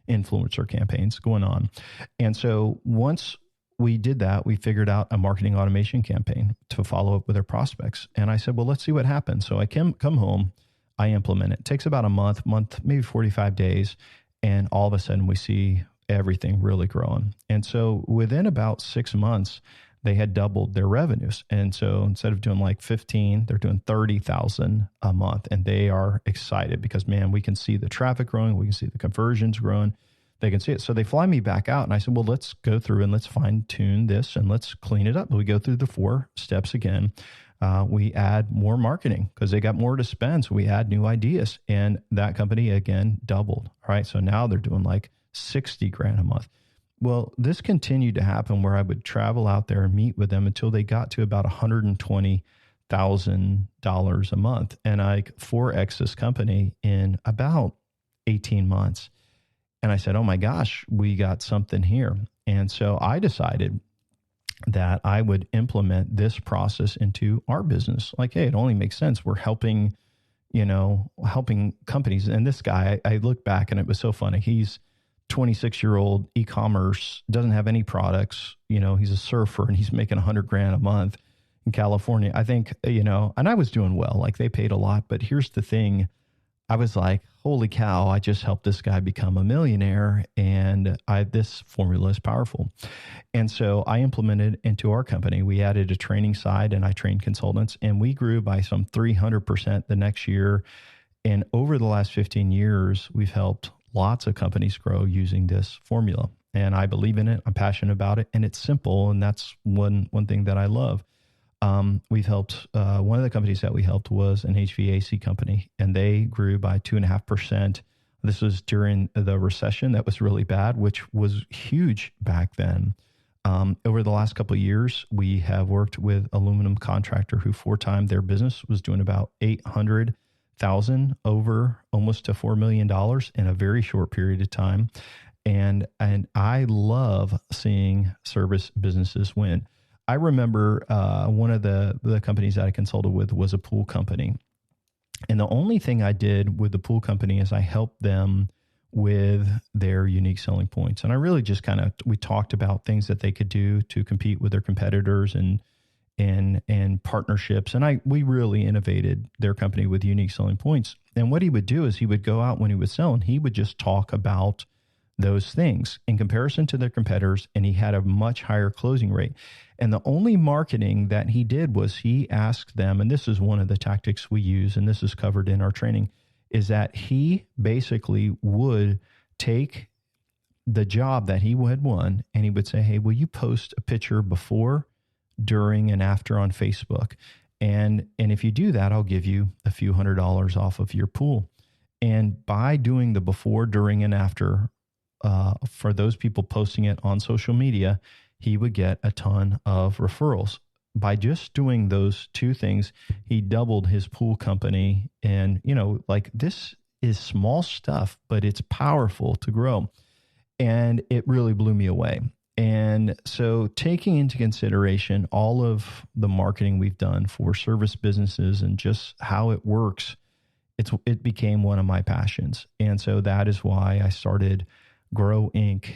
influencer campaigns going on. And so once we did that, we figured out a marketing automation campaign to follow up with our prospects. And I said, well, let's see what happens. So I come home, I implement it. It takes about a month, maybe 45 days. And all of a sudden we see everything really growing. And so within about 6 months, they had doubled their revenues. And so instead of doing like 15, they're doing 30,000 a month. And they are excited because, man, we can see the traffic growing. We can see the conversions growing. They can see it. So they fly me back out and I said, well, let's go through and let's fine tune this and let's clean it up. We go through the 4 steps again. We add more marketing because they got more to spend. So we add new ideas and that company again doubled. All right. So now they're doing like $60,000 a month. Well, this continued to happen where I would travel out there and meet with them until they got to about $120,000 a month. And I 4X this company in about 18 months. And I said, oh my gosh, we got something here. And so I decided that I would implement this process into our business. Like, hey, it only makes sense. We're helping companies. And this guy, I look back and it was so funny. He's 26-year-old e-commerce, doesn't have any products. He's a surfer and he's making $100,000 a month in California. I think, and I was doing well, like they paid a lot, but here's the thing. I was like, holy cow, I just helped this guy become a millionaire and this formula is powerful. And so I implemented into our company. We added a training side and I trained consultants and we grew by some 300% the next year. And over the last 15 years, we've helped lots of companies grow using this formula. And I believe in it. I'm passionate about it and it's simple. And that's one thing that I love. We've helped, one of the companies that we helped was an HVAC company, and they grew by 2.5%. This was during the recession that was really bad, which was huge back then. Over the last couple of years, we have worked with aluminum contractor who 4x their business was doing about $800,000 over almost to $4 million in a very short period of time. And I love seeing service businesses win. I remember one of the companies that I consulted with was a pool company. And the only thing I did with the pool company is I helped them with their unique selling points. And I really just we talked about things that they could do to compete with their competitors and partnerships. And we really innovated their company with unique selling points. And what he would do is he would go out when he was selling, he would just talk about those things in comparison to their competitors, and he had a much higher closing rate. And the only marketing that he did was he asked them, and this is one of the tactics we use, and this is covered in our training, is that he basically would take the job that he had won and he would say, hey, will you post a picture before, during, and after on Facebook? And if you do that, I'll give you a few $100s off of your pool. And by doing the before, during, and after, for those people posting it on social media, he would get a ton of referrals. By just doing those two things, he doubled his pool company. And, this is small stuff, but it's powerful to grow. And it really blew me away. And so taking into consideration all of the marketing we've done for service businesses and just how it works, it became one of my passions. And so that is why I started Gro.Inc.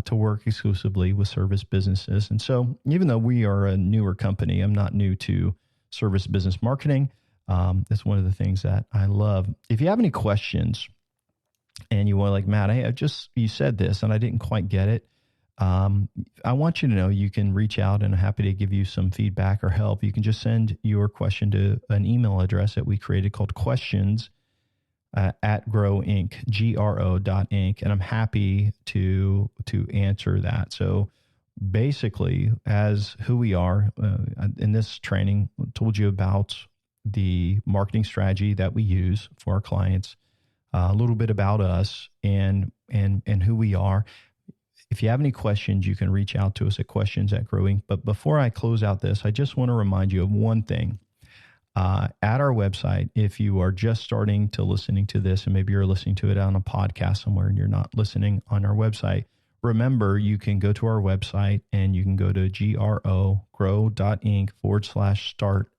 To work exclusively with service businesses. And so even though we are a newer company, I'm not new to service business marketing. It's one of the things that I love. If you have any questions and you want, like, Matt, hey, you said this and I didn't quite get it. I want you to know you can reach out, and I'm happy to give you some feedback or help. You can just send your question to an email address that we created called questions at Gro.Inc, Gro.Inc, and I'm happy to answer that. So basically, as who we are in this training, I told you about the marketing strategy that we use for our clients, a little bit about us and who we are. If you have any questions, you can reach out to us at questions@Gro.Inc. But before I close out this, I just want to remind you of one thing. At our website, if you are just starting to listening to this, and maybe you're listening to it on a podcast somewhere and you're not listening on our website, remember you can go to our website and you can go to Gro.Inc/start,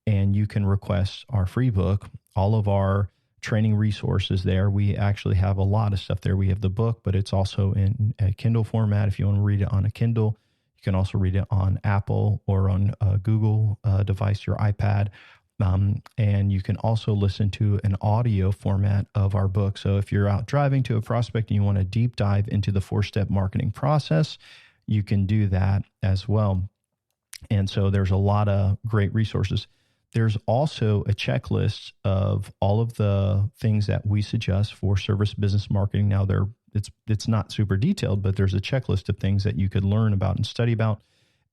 and you can request our free book, all of our training resources there. We actually have a lot of stuff there. We have the book, but it's also in a Kindle format. If you want to read it on a Kindle, you can also read it on Apple or on a Google device, your iPad. And you can also listen to an audio format of our book. So if you're out driving to a prospect and you want to deep dive into the 4-step marketing process, you can do that as well. And so there's a lot of great resources. There's also a checklist of all of the things that we suggest for service business marketing. Now, it's not super detailed, but there's a checklist of things that you could learn about and study about.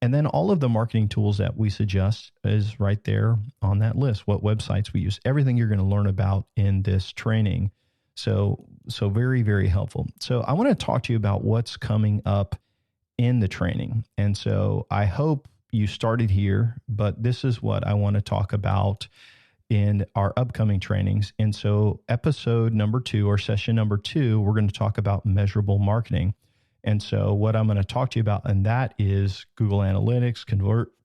And then all of the marketing tools that we suggest is right there on that list, what websites we use, everything you're going to learn about in this training. So very, very helpful. So I want to talk to you about what's coming up in the training. And so I hope you started here, but this is what I want to talk about in our upcoming trainings. And so episode number 2 or session number 2, we're going to talk about measurable marketing. And so what I'm going to talk to you about, and that is Google Analytics,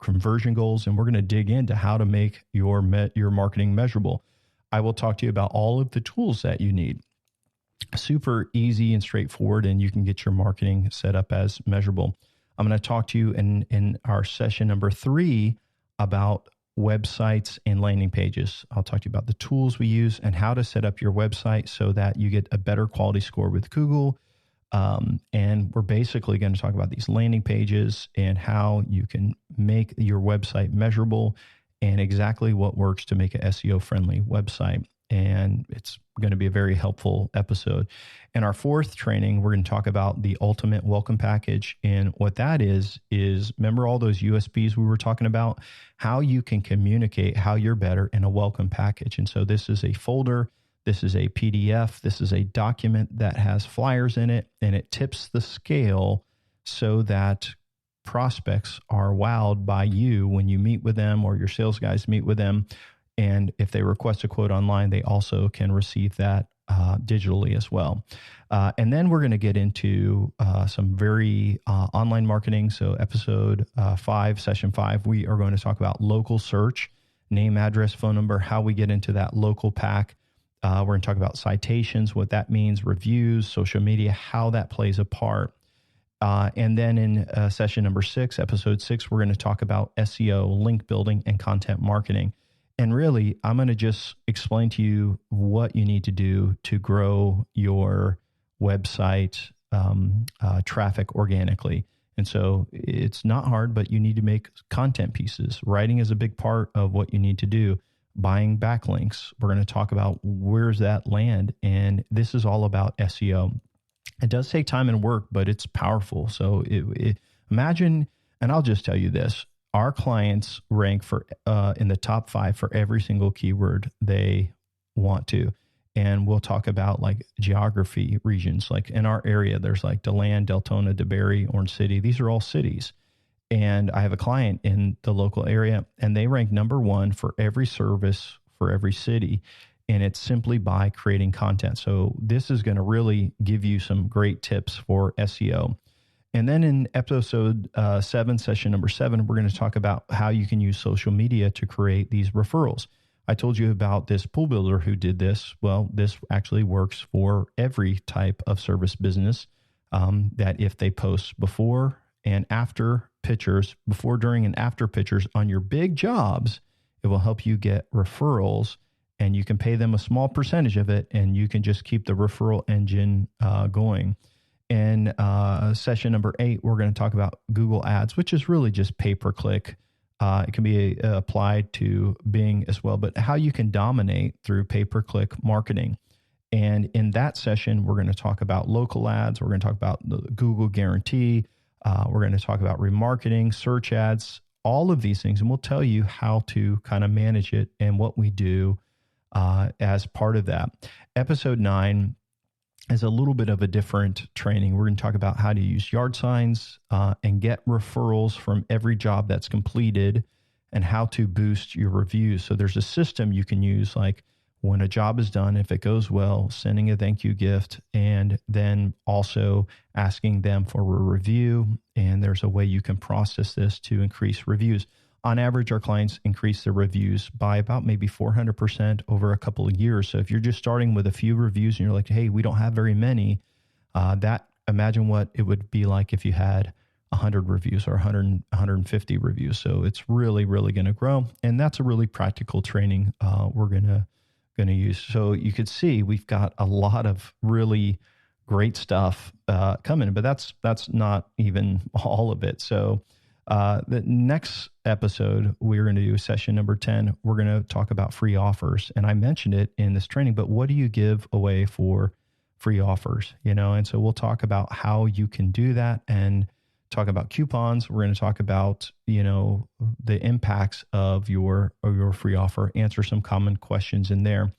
conversion goals, and we're going to dig into how to make your marketing measurable. I will talk to you about all of the tools that you need. Super easy and straightforward, and you can get your marketing set up as measurable. I'm going to talk to you in our session number 3 about websites and landing pages. I'll talk to you about the tools we use and how to set up your website so that you get a better quality score with Google. And we're basically going to talk about these landing pages and how you can make your website measurable and exactly what works to make an SEO friendly website. And it's going to be a very helpful episode. In our fourth training, we're going to talk about the ultimate welcome package. And what that is remember all those USPs we were talking about, how you can communicate how you're better in a welcome package. And so this is a folder, this is a PDF, this is a document that has flyers in it, and it tips the scale so that prospects are wowed by you when you meet with them or your sales guys meet with them. And if they request a quote online, they also can receive that digitally as well. And then we're going to get into some very online marketing. So episode 5, session 5, we are going to talk about local search, name, address, phone number, how we get into that local pack. We're going to talk about citations, what that means, reviews, social media, how that plays a part. And then in session number 6, episode 6, we're going to talk about SEO, link building, and content marketing. And really, I'm going to just explain to you what you need to do to grow your website traffic organically. And so it's not hard, but you need to make content pieces. Writing is a big part of what you need to do. Buying backlinks. We're going to talk about where's that land. And this is all about SEO. It does take time and work, but it's powerful. So imagine, and I'll just tell you this, our clients rank for in the top 5 for every single keyword they want to. And we'll talk about like geography regions. Like in our area, there's like DeLand, Deltona, DeBary, Orange City. These are all cities. And I have a client in the local area, and they rank number 1 for every service for every city. And it's simply by creating content. So this is going to really give you some great tips for SEO. And then in episode 7, session number 7, we're going to talk about how you can use social media to create these referrals. I told you about this pool builder who did this. Well, this actually works for every type of service business, that if they post before and after pictures, before, during, and after pictures on your big jobs, it will help you get referrals, and you can pay them a small percentage of it, and you can just keep the referral engine going. In session number 8, we're going to talk about Google Ads, which is really just pay-per-click. It can be applied to Bing as well, but how you can dominate through pay-per-click marketing. And in that session, we're going to talk about local ads. We're going to talk about the Google guarantee. We're going to talk about remarketing, search ads, all of these things. And we'll tell you how to kind of manage it and what we do as part of that. Episode 9 is a little bit of a different training. We're going to talk about how to use yard signs and get referrals from every job that's completed, and how to boost your reviews. So there's a system you can use, like when a job is done, if it goes well, sending a thank you gift, and then also asking them for a review. And there's a way you can process this to increase reviews. On average, our clients increase their reviews by about maybe 400% over a couple of years. So if you're just starting with a few reviews and you're like, hey, we don't have very many, imagine what it would be like if you had 100 reviews or 150 reviews. So it's really, really going to grow. And that's a really practical training we're going to use. So you could see we've got a lot of really great stuff coming, but that's not even all of it. So the next episode, we're going to do session number 10. We're going to talk about free offers. And I mentioned it in this training, but what do you give away for free offers? And so we'll talk about how you can do that and talk about coupons. We're going to talk about, the impacts of your free offer, answer some common questions in there.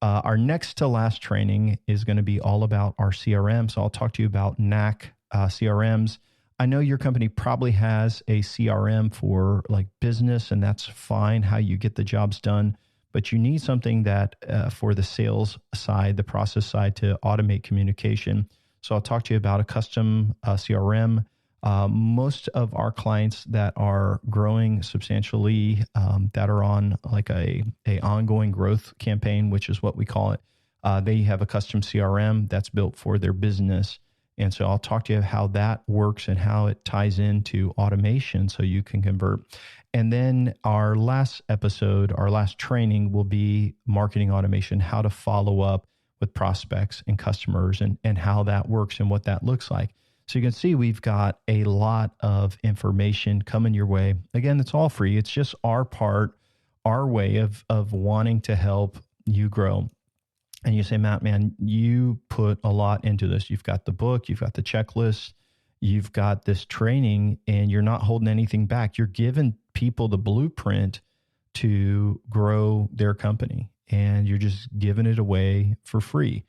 Our next to last training is going to be all about our CRM. So I'll talk to you about NAC CRMs. I know your company probably has a CRM for like business, and that's fine, how you get the jobs done, but you need something that for the sales side, the process side, to automate communication. So I'll talk to you about a custom CRM. Most of our clients that are growing substantially, that are on like a ongoing growth campaign, which is what we call it, they have a custom CRM that's built for their business. And so I'll talk to you how that works and how it ties into automation so you can convert. And then our last episode, our last training will be marketing automation, how to follow up with prospects and customers, and how that works and what that looks like. So you can see we've got a lot of information coming your way. Again, it's all free. It's just our part, our way of wanting to help you grow. And you say, Matt, man, you put a lot into this. You've got the book, you've got the checklist, you've got this training, and you're not holding anything back. You're giving people the blueprint to grow their company, and you're just giving it away for free.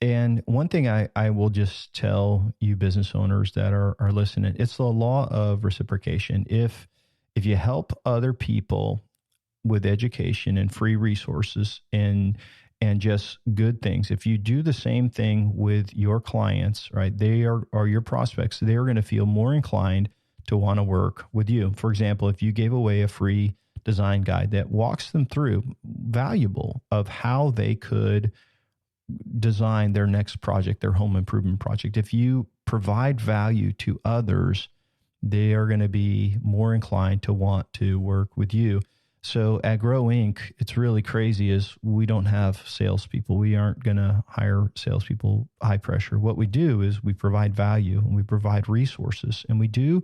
And one thing I will just tell you business owners that are listening, it's the law of reciprocation. If you help other people with education and free resources and just good things, if you do the same thing with your clients, right, they are your prospects, they're going to feel more inclined to want to work with you. For example, if you gave away a free design guide that walks them through valuable of how they could design their next project, their home improvement project, if you provide value to others, they are going to be more inclined to want to work with you. So at Gro.Inc, it's really crazy is we don't have salespeople. We aren't going to hire salespeople high pressure. What we do is we provide value and we provide resources, and we do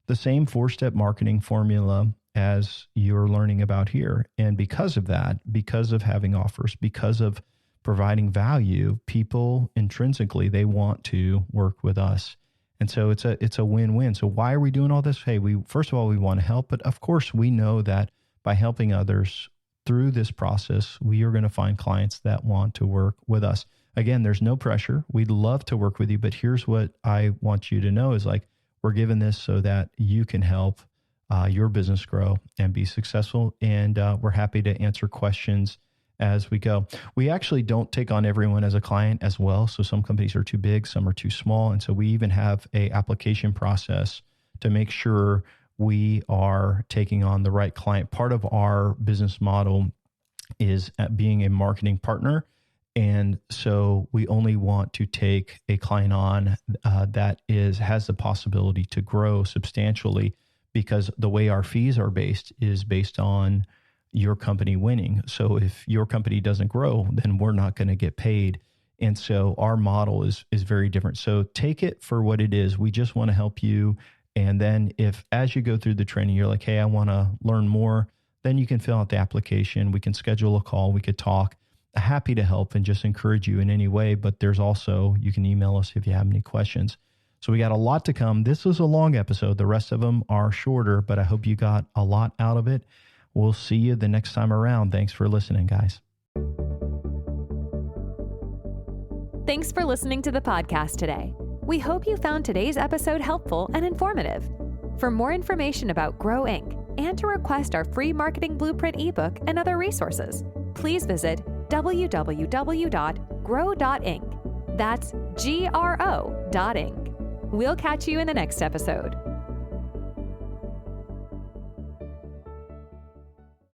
the same 4-step marketing formula as you're learning about here. And because of that, because of having offers, because of providing value, people intrinsically, they want to work with us. And so it's a win-win. So why are we doing all this? Hey, first of all, we want to help, but of course we know that by helping others through this process, we are going to find clients that want to work with us. Again, there's no pressure. We'd love to work with you, but here's what I want you to know is like, we're giving this so that you can help your business grow and be successful. And we're happy to answer questions as we go. We actually don't take on everyone as a client as well. So some companies are too big, some are too small. And so we even have a application process to make sure we are taking on the right client. Part of our business model is being a marketing partner. And so we only want to take a client on that has the possibility to grow substantially, because the way our fees are based is based on your company winning. So if your company doesn't grow, then we're not going to get paid. And so our model is very different. So take it for what it is. We just want to help you. And then if as you go through the training, you're like, hey, I want to learn more, then you can fill out the application. We can schedule a call. We could talk. Happy to help and just encourage you in any way. But there's also, you can email us if you have any questions. So we got a lot to come. This was a long episode. The rest of them are shorter, but I hope you got a lot out of it. We'll see you the next time around. Thanks for listening, guys. Thanks for listening to the podcast today. We hope you found today's episode helpful and informative. For more information about Gro.Inc. and to request our free marketing blueprint ebook and other resources, please visit www.Gro.Inc. That's Gro.Inc. We'll catch you in the next episode.